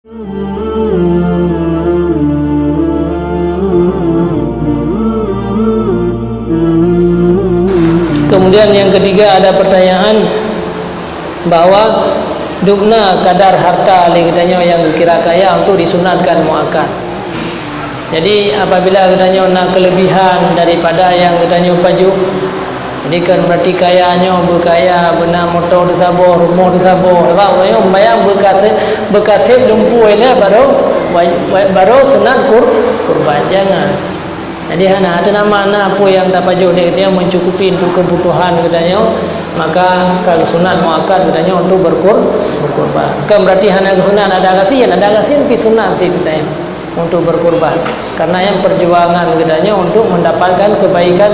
Kemudian yang ketiga ada pertanyaan bahwa dubna kadar harta katanya yang kira kaya untuk disunatkan muakkad. Jadi apabila katanya nak kelebihan daripada yang katanya paju, jadi kan berarti kayanya berkaya benar motor disabor, rumah disabor, apa orang bayang bekas lumpuh ini baru sunat kurban jangan. Jadi ada nama apa yang tak paju dia mencukupi untuk kebutuhan katanya, maka kalau sunat muakkad katanya untuk berkurban. Kan berarti hanya sunat ada kasihan tapi sunat sih katanya untuk berkurban. Karena yang perjuangan katanya untuk mendapatkan kebaikan.